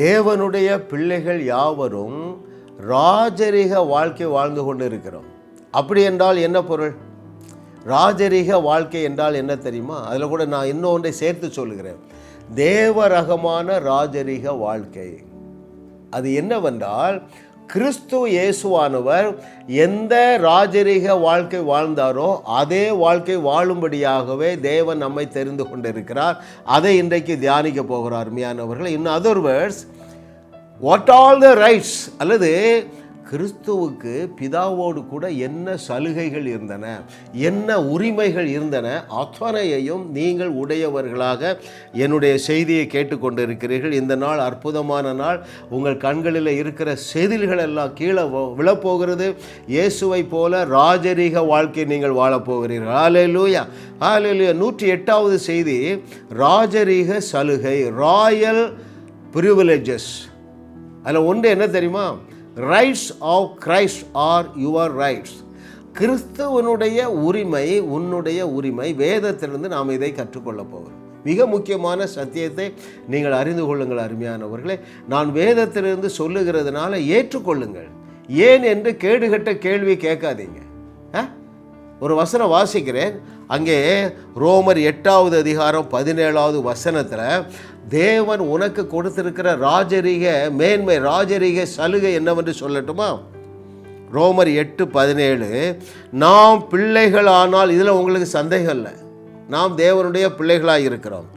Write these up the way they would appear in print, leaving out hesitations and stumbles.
தேவனுடைய பிள்ளைகள் யாவரும் ராஜரீக வாழ்க்கை வாழ்ந்து கொண்டு இருக்கிறோம். அப்படி என்றால் என்ன பொருள்? ராஜரீக வாழ்க்கை என்றால் என்ன தெரியுமா? அதில் கூட நான் இன்னொன்றை சேர்த்து சொல்லுகிறேன். தேவரகமான ராஜரீக வாழ்க்கை அது என்னவென்றால், கிறிஸ்து இயேசுவானவர் எந்த ராஜரீக வாழ்க்கை வாழ்ந்தாரோ அதே வாழ்க்கை வாழும்படியாகவே தேவன் நம்மை தெரிந்து கொண்டிருக்கிறார். அதை இன்றைக்கு தியானிக்க போகிறார் அருமையானவர்கள். In other words, what all the rights, அல்லது கிறிஸ்துவுக்கு பிதாவோடு கூட என்ன சலுகைகள் இருந்தன, என்ன உரிமைகள் இருந்தன, அத்தனையையும் நீங்கள் உடையவர்களாக என்னுடைய செய்தியை கேட்டுக்கொண்டிருக்கிறீர்கள். இந்த நாள் அற்புதமான நாள். உங்கள் கண்களில் இருக்கிற செதில்கள் எல்லாம் கீழே விழப்போகிறது. இயேசுவை போல ராஜரீக வாழ்க்கை நீங்கள் வாழப்போகிறீர்கள். ஹல்லேலூயா, ஹல்லேலூயா. 108வது செய்தி, ராஜரீக சலுகை, ராயல் பிரிவிலேஜஸ். அதில் ஒன்று என்ன தெரியுமா? Rights of Christ are your rights. கிறிஸ்துவனுடைய உரிமை உன்னுடைய உரிமை. வேதத்திலிருந்து நாம் இதை கற்றுக்கொள்ள போகிறோம். மிக முக்கியமான சத்தியத்தை நீங்கள் அறிந்து கொள்ளுங்கள் அருமையானவர்களே. நான் வேதத்திலிருந்து சொல்லுகிறதுனால ஏற்றுக்கொள்ளுங்கள். ஏன் என்று கேடுகட்ட கேள்வி கேட்காதீங்க. ஒரு வசனம் வாசிக்கிறேன். அங்கே ரோமர் 8வது அதிகாரம் 17வது வசனத்தில் தேவன் உனக்கு கொடுத்திருக்கிற ராஜரீக மேன்மை, ராஜரீக சலுகை என்னவென்று சொல்லட்டுமா? ரோமர் 8:17, நாம் பிள்ளைகள் ஆனால், இதில் உங்களுக்கு சந்தேகம் இல்லை, நாம் தேவனுடைய பிள்ளைகளாக இருக்கிறோம்.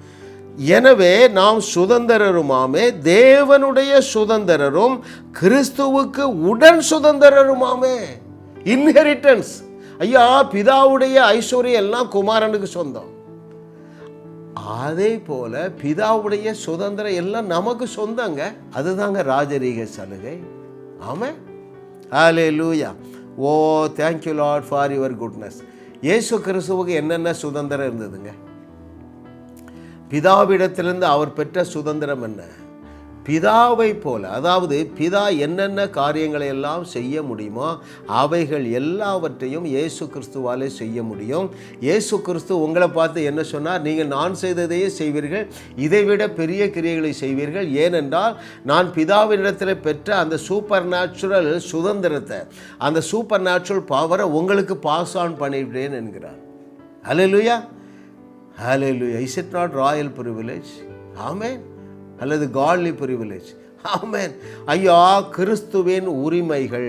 எனவே நாம் சுதந்திரருமாமே, தேவனுடைய சுதந்திரரும் கிறிஸ்துவுக்கு உடன் சுதந்திரருமாமே. இன்ஹெரிட்டன்ஸ். ஐயா, பிதாவுடைய ஐஸ்வர்யம் எல்லாம் குமாரனுக்கு சொந்தம். அதே போல பிதாவுடைய சுதந்திரம் எல்லாம் நமக்கு சொந்தங்க. அதுதாங்க ராஜரீக சலுகை. Amen, hallelujah. ஓ, thank you Lord for your goodness. இயேசு கிறிஸ்துவுக்கு என்னென்ன சுதந்திரம் இருந்ததுங்க? பிதாவிடத்திலிருந்து அவர் பெற்ற சுதந்திரம் என்ன? பிதாவை போல, அதாவது பிதா என்னென்ன காரியங்களை எல்லாம் செய்ய முடியுமோ அவைகள் எல்லாவற்றையும் இயேசு கிறிஸ்துவாலே செய்ய முடியும். இயேசு கிறிஸ்து உங்களை பார்த்து என்ன சொன்னார்? நீங்கள் நான் செய்ததையே செய்வீர்கள், இதைவிட பெரிய கிரியைகளை செய்வீர்கள். ஏனென்றால் நான் பிதாவினிடத்தில் பெற்ற அந்த சூப்பர் நேச்சுரல் சுதந்திரத்தை, அந்த சூப்பர் நேச்சுரல் பவரை உங்களுக்கு பாஸ் ஆன் பண்ணிவிட்டேன் என்கிறார். Hallelujah, hallelujah. Is it not royal privilege? Amen. அல்லது காட்லி பிரிவிலேஜ்? ஆமென். ஐயா, கிறிஸ்துவின் உரிமைகள்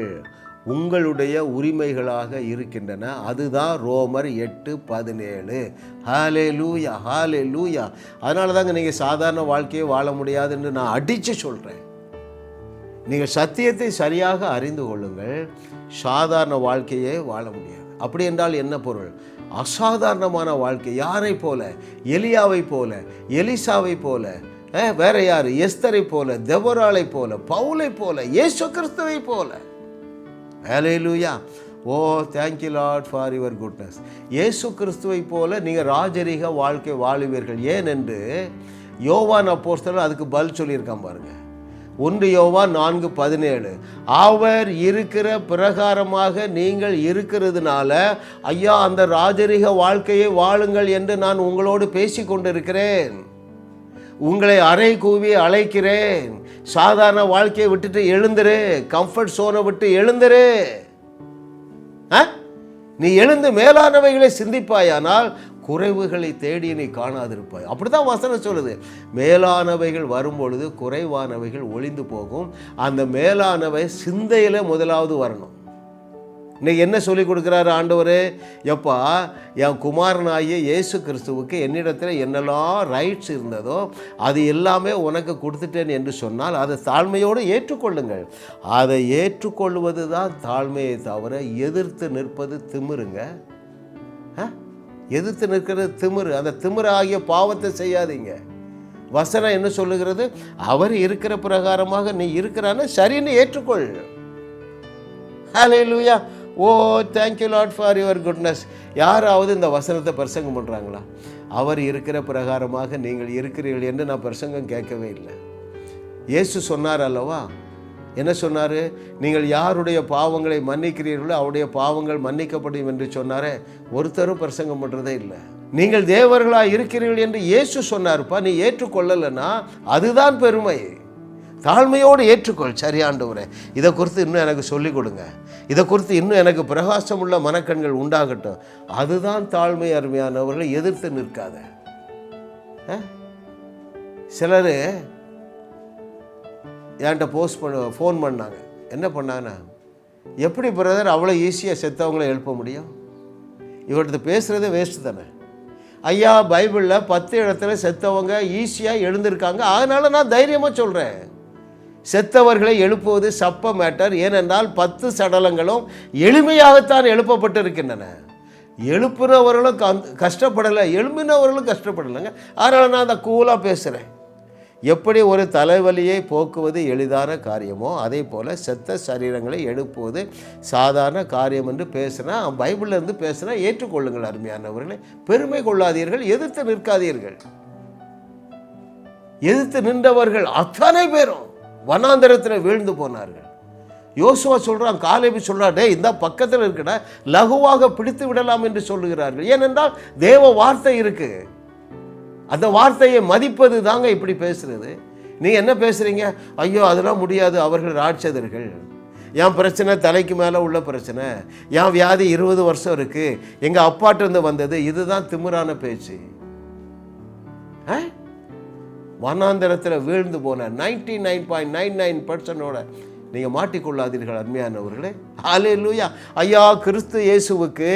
உங்களுடைய உரிமைகளாக இருக்கின்றன. அதுதான் ரோமர் 8:17. ஹல்லேலூயா, ஹல்லேலூயா. அதனால தாங்க நீங்கள் சாதாரண வாழ்க்கையை வாழ முடியாதுன்னு நான் அடித்து சொல்கிறேன். நீங்கள் சத்தியத்தை சரியாக அறிந்து கொள்ளுங்கள், சாதாரண வாழ்க்கையே வாழ முடியாது. அப்படி என்றால் என்ன பொருள்? அசாதாரணமான வாழ்க்கை. யாரை போல? எலியாவை போல, எலிசாவை போல, வேற யாரு? எஸ்தரை போல, தெபொராளை போல, பவுலை போல, இயேசு கிறிஸ்துவை போல. ஹல்லேலூயா. ஓ, thank you Lord for your goodness. இயேசு கிறிஸ்துவை போல நீங்கள் ராஜரீக வாழ்க்கை வாழுவீர்கள். ஏன் என்று யோவான் அப்போஸ்தலன் அதுக்கு பதில் சொல்லியிருக்கான் பாருங்க. 1 யோவான் 4:17, அவர் இருக்கிற பிரகாரமாக நீங்கள் இருக்கிறதுனால ஐயா அந்த ராஜரீக வாழ்க்கையை வாழுங்கள் என்று நான் உங்களோடு பேசி கொண்டிருக்கிறேன். உங்களை அறை கூவி அழைக்கிறேன். சாதாரண வாழ்க்கையை விட்டுட்டு எழுந்துரு, கம்ஃபர்ட் சோனை விட்டு எழுந்துரு. நீ எழுந்து மேலானவைகளை சிந்திப்பாயானால் குறைவுகளை தேடி நீ காணாதிருப்பாய். அப்படிதான் வசனம் சொல்லுது. மேலானவைகள் வரும்பொழுது குறைவானவைகள் ஒளிந்து போகும். அந்த மேலானவை சிந்தையில் முதலாவது வரணும். இன்னைக்கு என்ன சொல்லி கொடுக்குறாரு ஆண்டவர்? எப்பா, என் குமாரனாகிய இயேசு கிறிஸ்துவுக்கு என்னிடத்தில் என்னெல்லாம் ரைட்ஸ் இருந்ததோ அது எல்லாமே உனக்கு கொடுத்துட்டேன் என்று சொன்னால் அதை தாழ்மையோடு ஏற்றுக்கொள்ளுங்கள். அதை ஏற்றுக்கொள்வது தான் தாழ்மையை தவிர எதிர்த்து நிற்பது திமிருங்க. எதிர்த்து நிற்கிறது திமிரு. அந்த திமிரு ஆகிய பாவத்தை செய்யாதீங்க. வசனம் என்ன சொல்லுகிறது? அவர் இருக்கிற பிரகாரமாக நீ இருக்கிறான்னு சரின்னு ஏற்றுக்கொள். ஹல்லேலூயா. ஓ, thank you Lord for your goodness. யாராவது இந்த வசனத்தை பிரசங்கம் பண்ணுறாங்களா? அவர் இருக்கிற பிரகாரமாக நீங்கள் இருக்கிறீர்கள் என்று நான் பிரசங்கம் கேட்கவே இல்லை. இயேசு சொன்னார் அல்லவா? என்ன சொன்னார்? நீங்கள் யாருடைய பாவங்களை மன்னிக்கிறீர்களோ அவருடைய பாவங்கள் மன்னிக்கப்படும் என்று சொன்னாரே. ஒருத்தரும் பிரசங்கம் பண்ணுறதே இல்லை. நீங்கள் தேவர்களாக இருக்கிறீர்கள் என்று இயேசு சொன்னார்ப்பா. நீ ஏற்றுக்கொள்ளலைன்னா அதுதான் பெருமை. தாழ்மையோடு ஏற்றுக்கொள். சரி ஆண்டவரே, இதை குறித்து இன்னும் எனக்கு சொல்லிக் கொடுங்க, இதை குறித்து இன்னும் எனக்கு பிரகாசம் உள்ள மனக்கண்கள் உண்டாகட்டும். அதுதான் தாழ்மை. அருமையானவர்களை எதிர்த்து நிற்காத. சிலர் என்கிட்ட ஃபோன் பண்ணாங்க. என்ன பண்ணாங்கன்னா, எப்படி பிரதர் அவ்வளோ ஈஸியாக செத்தவங்கள எழுப்ப முடியும்? இவர்கிட்ட பேசுகிறதே வேஸ்ட்டு தானே. ஐயா, பைபிளில் 10 இடத்துல செத்தவங்க ஈஸியாக எழுந்திருக்காங்க, அதனால் நான் தைரியமாக சொல்கிறேன். செத்தவர்களை எழுப்புவது சப்ப மேட்டர். ஏனென்றால் 10 சடலங்களும் எளிமையாகத்தான் எழுப்பப்பட்டிருக்கின்றன. எழுப்புனவர்களும் கஷ்டப்படலை, எழுப்பினவர்களும் கஷ்டப்படலைங்க. அதனால் நான் அதை கூலாக பேசுகிறேன். எப்படி ஒரு தலைவலியை போக்குவது எளிதான காரியமோ அதே போல் செத்த சரீரங்களை எழுப்புவது சாதாரண காரியம் என்று பேசுனா, பைபிளிலிருந்து பேசுனா ஏற்றுக்கொள்ளுங்கள். அருமையானவர்களே, பெருமை கொள்ளாதீர்கள், எதிர்த்து நிற்காதீர்கள். எதிர்த்து நின்றவர்கள் அத்தனை பேரும் வனாந்தரத்தில் வீழ்ந்து போனார்கள். யோசுவா சொல்கிறான், காலேபு சொல்கிறான், டே இந்த பக்கத்தில் இருக்கிற லகுவாக பிடித்து விடலாம் என்று சொல்லுகிறார்கள். ஏனென்றால் தேவ வார்த்தை இருக்குது. அந்த வார்த்தையை மதிப்பது தாங்க இப்படி பேசுறது. நீங்கள் என்ன பேசுகிறீங்க? ஐயோ அதெல்லாம் முடியாது, அவர்கள் ராட்சதர்கள். என் பிரச்சனை தலைக்கு மேலே உள்ள பிரச்சனை, என் வியாதி 20 வருஷம் இருக்குது, எங்கள் அப்பாட்டிருந்து வந்தது. இதுதான் திமிரான பேச்சு. வனாந்தரத்தில் வீழ்ந்து போன 99.99% நீங்கள் மாட்டிக்கொள்ளாதீர்கள். அருமையானவர்களே, ஹல்லேலூயா. ஐயா, கிறிஸ்து இயேசுவுக்கு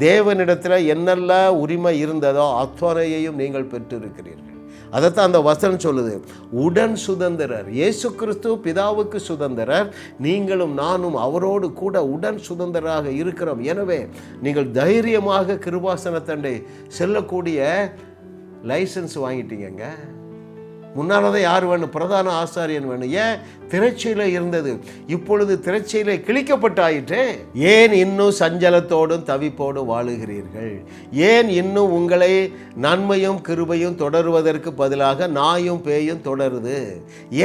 தேவனிடத்தில் என்னெல்லாம் உரிமை இருந்ததோ அத்தனையையும் நீங்கள் பெற்றிருக்கிறீர்கள். அதைத்தான் அந்த வசனம் சொல்லுது, உடன் சுதந்திரர். இயேசு கிறிஸ்து பிதாவுக்கு சுதந்திரர், நீங்களும் நானும் அவரோடு கூட உடன் சுதந்திரராக இருக்கிறோம். எனவே நீங்கள் தைரியமாக கிருபாசனத்தண்டை செல்லக்கூடிய லைசன்ஸ் வாங்கிட்டீங்க. முன்னால் தான் யார் வேணும்? பிரதான ஆசாரியன் வேணும். ஏன்? திரைச்சீலை இருந்தது, இப்பொழுது திரைச்சீலை கிழிக்கப்பட்டாயிற்றே. ஏன் இன்னும் சஞ்சலத்தோடும் தவிப்போடும் வாழுகிறீர்கள்? ஏன் இன்னும் உங்களை நன்மையும் கிருபையும் தொடருவதற்கு பதிலாக நாயும் பேயும் தொடருது?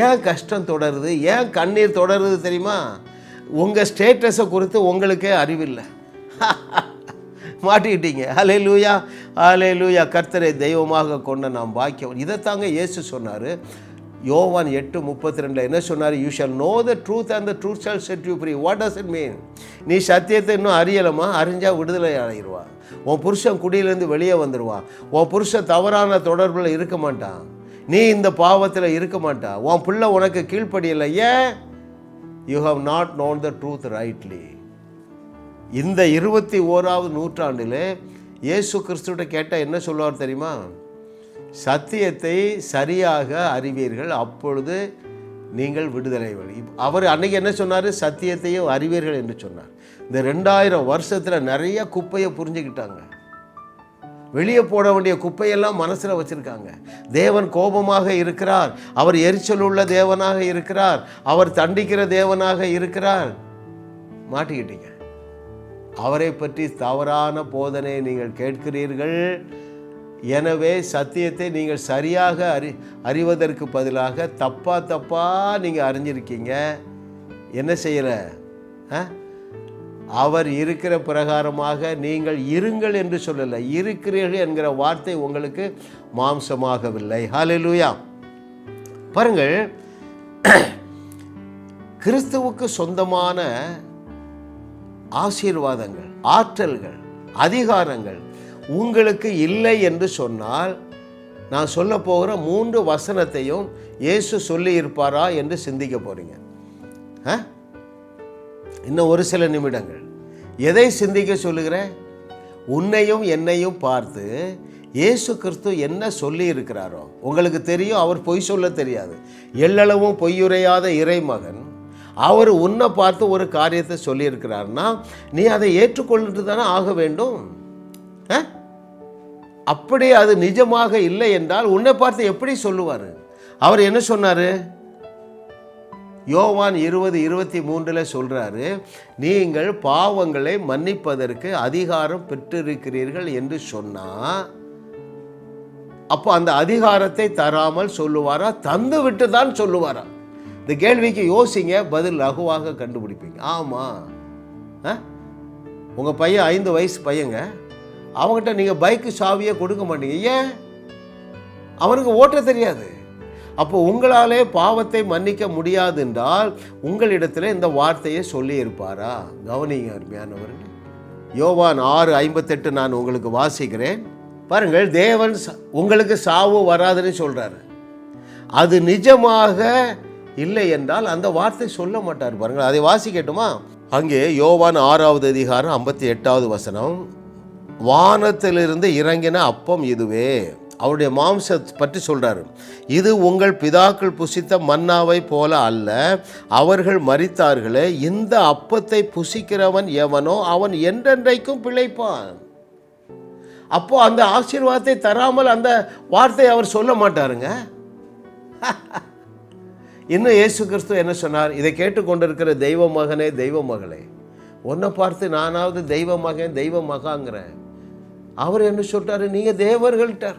ஏன் கஷ்டம் தொடருது? ஏன் கண்ணீர் தொடருது தெரியுமா? உங்கள் ஸ்டேட்டஸை குறித்து உங்களுக்கே அறிவில்லை. மாட்டிக்கிட்டீங்க. ஹல்லேலூயா, ஹல்லேலூயா. கர்த்தரை தெய்வமாக கொண்ட நாம் பாக்கியம். இதைத்தாங்க இயேசு சொன்னார். யோவான் 8:32 என்ன சொன்னார்? You shall know the truth and the truth shall set you free. What does it mean? நீ சத்தியத்தை இன்னும் அறியலாமா? அறிஞ்சால் விடுதலை ஆகிடுவான். உன் புருஷன் குடியிலேருந்து வெளியே வந்துடுவான். உன் புருஷன் தவறான தொடர்பில் இருக்க மாட்டான். நீ இந்த பாவத்தில் இருக்க மாட்டான். உன் பிள்ளை உனக்கு கீழ்ப்படியலை. ஏன்? You have not known the truth rightly. இந்த 21ஆவது நூற்றாண்டில் இயேசு கிறிஸ்துவிட்ட கேட்டால் என்ன சொல்லுவார் தெரியுமா? சத்தியத்தை சரியாக அறிவீர்கள், அப்பொழுது நீங்கள் விடுதலை. அவர் அன்னைக்கு என்ன சொன்னார்? சத்தியத்தையும் அறிவீர்கள் என்று சொன்னார். இந்த 2000 வருஷத்தில் நிறைய குப்பையை புரிஞ்சுக்கிட்டாங்க. வெளியே போட வேண்டிய குப்பையெல்லாம் மனசில் வச்சுருக்காங்க. தேவன் கோபமாக இருக்கிறார், அவர் எரிச்சல் உள்ள தேவனாக இருக்கிறார், அவர் தண்டிக்கிற தேவனாக இருக்கிறார். மாட்டிக்கிட்டீங்க. அவரை பற்றி தவறான போதனை நீங்கள் கேட்கிறீர்கள். எனவே சத்தியத்தை நீங்கள் சரியாக அறிவதற்கு பதிலாக தப்பா நீங்கள் அறிஞ்சிருக்கீங்க. என்ன செய்யலை? அவர் இருக்கிற பிரகாரமாக நீங்கள் இருங்கள் என்று சொல்லலை, இருக்கிறீர்கள் என்கிற வார்த்தை உங்களுக்கு மாம்சமாகவில்லை. ஹல்லேலூயா. பாருங்கள், கிறிஸ்துவுக்கு சொந்தமான ஆசீர்வாதங்கள், ஆற்றல்கள், அதிகாரங்கள் உங்களுக்கு இல்லை என்று சொன்னால், நான் சொல்ல போகிற 3 வசனத்தையும் இயேசு சொல்லி இருப்பாரா என்று சிந்திக்க போறீங்க. இன்னும் ஒரு சில நிமிடங்கள். எதை சிந்திக்க சொல்லுகிறேன்? உன்னையும் என்னையும் பார்த்து இயேசு கிறிஸ்து என்ன சொல்லி இருக்கிறாரோ. உங்களுக்கு தெரியும், அவர் பொய் சொல்ல தெரியாது. எள்ளளவும் பொய்யுரையாத இறைமகன். அவர் உன்னை பார்த்து ஒரு காரியத்தை சொல்லியிருக்கிறார்னா நீ அதை ஏற்றுக்கொள்ளிட்டு தானே ஆக வேண்டும். அப்படி அது நிஜமாக இல்லை என்றால் உன்னை பார்த்து எப்படி சொல்லுவார்? அவர் என்ன சொன்னார்? யோவான் 20:23 சொல்கிறாரு, நீங்கள் பாவங்களை மன்னிப்பதற்கு அதிகாரம் பெற்றிருக்கிறீர்கள் என்று சொன்னால், அப்போ அந்த அதிகாரத்தை தராமல் சொல்லுவாரா, தந்து விட்டு தான் சொல்லுவாரா? இந்த கேள்விக்கு யோசிங்க, பதில் லகுவாக கண்டுபிடிப்பீங்க. ஆமாம், உங்கள் பையன் 5 வயசு பையங்க, அவங்ககிட்ட நீங்கள் பைக்கு சாவியை கொடுக்க மாட்டீங்க. ஏன்? அவனுக்கு ஓட்ட தெரியாது. அப்போ உங்களாலே பாவத்தை மன்னிக்க முடியாது என்றால் உங்களிடத்தில் இந்த வார்த்தையை சொல்லி இருப்பாரா? கவனிங்க அருமையானவர்கள். யோவான் 6:58 நான் உங்களுக்கு வாசிக்கிறேன் பாருங்கள். தேவன் உங்களுக்கு சாவு வராதுன்னு சொல்றாரு. அது நிஜமாக இல்லை என்றால் அந்த வார்த்தை சொல்ல மாட்டார் பாருங்கள். அதை வாசிக்கட்டுமா? அங்கே யோவான் 6:58 வானத்திலிருந்து இறங்கின அப்பம் இதுவே. அவருடைய மாம்சத்தை பற்றி சொல்றாரு. இது உங்கள் பிதாக்கள் புசித்த மன்னாவை போல அல்ல, அவர்கள் மரித்தார்களே. இந்த அப்பத்தை புசிக்கிறவன் எவனோ அவன் என்றென்றைக்கும் பிழைப்பான். அப்போ அந்த ஆசீர்வாதத்தை தராமல் அந்த வார்த்தை அவர் சொல்ல மாட்டாருங்க. இன்னும் இயேசு கிறிஸ்து என்ன சொன்னார்? இதை கேட்டுக்கொண்டிருக்கிற தெய்வ மகனே, தெய்வ மகளே, உன்னை பார்த்து நானாவது தெய்வ மகன் தெய்வ மகாங்கிறேன். அவர் என்ன சொல்லிட்டாரு? நீங்கள் தேவர்கள்ட்டார்.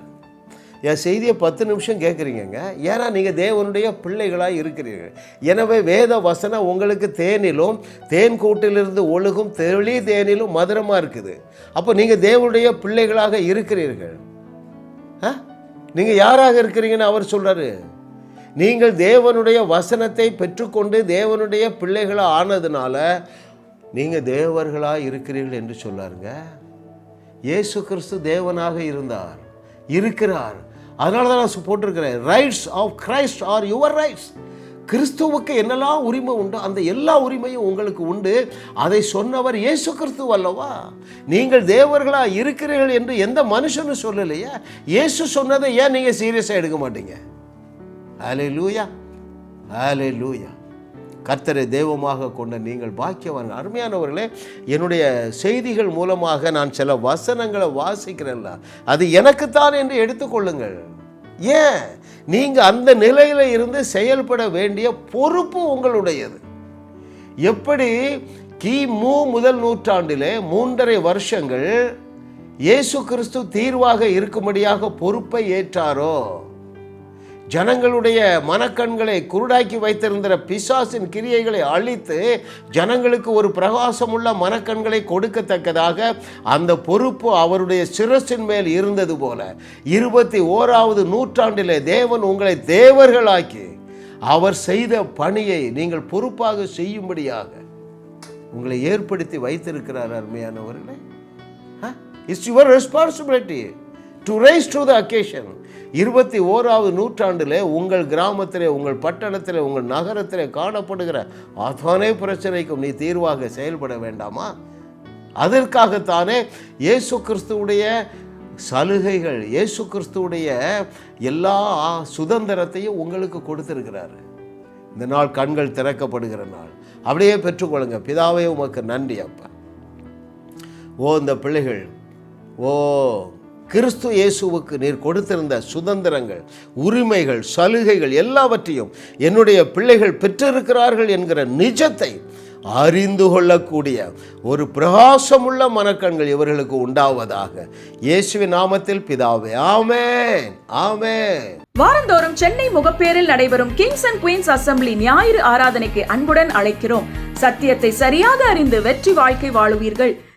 என் செய்தியை 10 நிமிஷம் கேட்குறீங்க, ஏன்னா நீங்கள் தேவனுடைய பிள்ளைகளாக இருக்கிறீர்கள். எனவே வேத வசனம் உங்களுக்கு தேனிலும் தேன் கூட்டிலிருந்து ஒழுகும் தெளி தேனிலும் மதுரமாக இருக்குது. அப்போ நீங்கள் தேவனுடைய பிள்ளைகளாக இருக்கிறீர்கள். நீங்கள் யாராக இருக்கிறீங்கன்னு அவர் சொல்கிறாரு. நீங்கள் தேவனுடைய வசனத்தை பெற்றுக்கொண்டு தேவனுடைய பிள்ளைகளாக ஆனதுனால நீங்கள் தேவர்களாக இருக்கிறீர்கள் என்று சொல்லாருங்க. இயேசு கிறிஸ்து தேவனாக இருந்தார், இருக்கிறார். அதனால தான் நான் போட்டிருக்கிறேன், rights of Christ are your rights. கிறிஸ்துவுக்கு என்னெல்லாம் உரிமை உண்டு அந்த எல்லா உரிமையும் உங்களுக்கு உண்டு. அதை சொன்னவர் இயேசு கிறிஸ்து அல்லவா? நீங்கள் தேவர்களாக இருக்கிறீர்கள் என்று எந்த மனுஷனும் சொல்லலையா? இயேசு சொன்னதை ஏன் நீங்கள் சீரியஸாக எடுக்க மாட்டீங்க? ஹல்லேலூயா, ஹல்லேலூயா. கர்த்தரை தெய்வமாக கொண்ட நீங்கள் பாக்கியவான்கள். அருமையானவர்களே, என்னுடைய செய்திகள் மூலமாக நான் சில வசனங்களை வாசிக்கிறேன்ல, அது எனக்குத்தான் என்று எடுத்துக்கொள்ளுங்கள். ஏன்? நீங்கள் அந்த நிலையில் இருந்து செயல்பட வேண்டிய பொறுப்பு உங்களுடையது. எப்படி கிமு முதல் நூற்றாண்டிலே 3.5 வருஷங்கள் இயேசு கிறிஸ்து தீர்வாக இருக்கும்படியாக பொறுப்பை ஏற்றாரோ, ஜனங்களுடைய மனக்கண்களை குருடாக்கி வைத்திருந்த பிசாசின் கிரியைகளை அழித்து ஜனங்களுக்கு ஒரு பிரகாசமுள்ள மனக்கண்களை கொடுக்கத்தக்கதாக அந்த பொறுப்பு அவருடைய சிரசின் மேல் இருந்தது போல 21வது நூற்றாண்டிலே தேவன் உங்களை தேவர்களாக்கி அவர் செய்த பணியை நீங்கள் பொறுப்பாக செய்யும்படியாக உங்களை ஏற்படுத்தி வைத்திருக்கிறார். அருமையானவர்களே, it's your responsibility to rise to the occasion. 21வது நூற்றாண்டில் உங்கள் கிராமத்திலே, உங்கள் பட்டணத்தில், உங்கள் நகரத்திலே காணப்படுகிற அத்தனை பிரச்சனைக்கும் நீ தீர்வாக செயல்பட வேண்டாமா? அதற்காகத்தானே இயேசு கிறிஸ்துவுடைய சலுகைகள், இயேசு கிறிஸ்துவுடைய எல்லா சுதந்திரத்தையும் உங்களுக்கு கொடுத்திருக்கிறாரு. இந்த நாள் கண்கள் திறக்கப்படுகிற நாள். அப்படியே பெற்றுக்கொள்ளுங்க. பிதாவே உமக்கு நன்றி அப்பா. இந்த பிள்ளைகள் கிறிஸ்து இயேசுவுக்கு நீர் கொடுத்திருந்த சுதந்திரங்கள், உரிமைகள், சலுகைகள் எல்லாவற்றையும் என்னுடைய பிள்ளைகள் பெற்றிருக்கிறார்கள் என்கிற நிஜத்தை அறிந்து கொள்ளக்கூடிய ஒரு பிரகாசமுள்ள மனக்கண்கள் இவர்களுக்கு உண்டாவதாக இயேசுவின் நாமத்தில் பிதாவே, ஆமென், ஆமென். வாரந்தோறும் சென்னை முகப்பேரில் நடைபெறும் கிங்ஸ் அண்ட் குயின்ஸ் அசெம்பிளி ஞாயிறு ஆராதனைக்கு அன்புடன் அழைக்கிறோம். சத்தியத்தை சரியாக அறிந்து வெற்றி வாழ்க்கை வாழுவீர்கள்.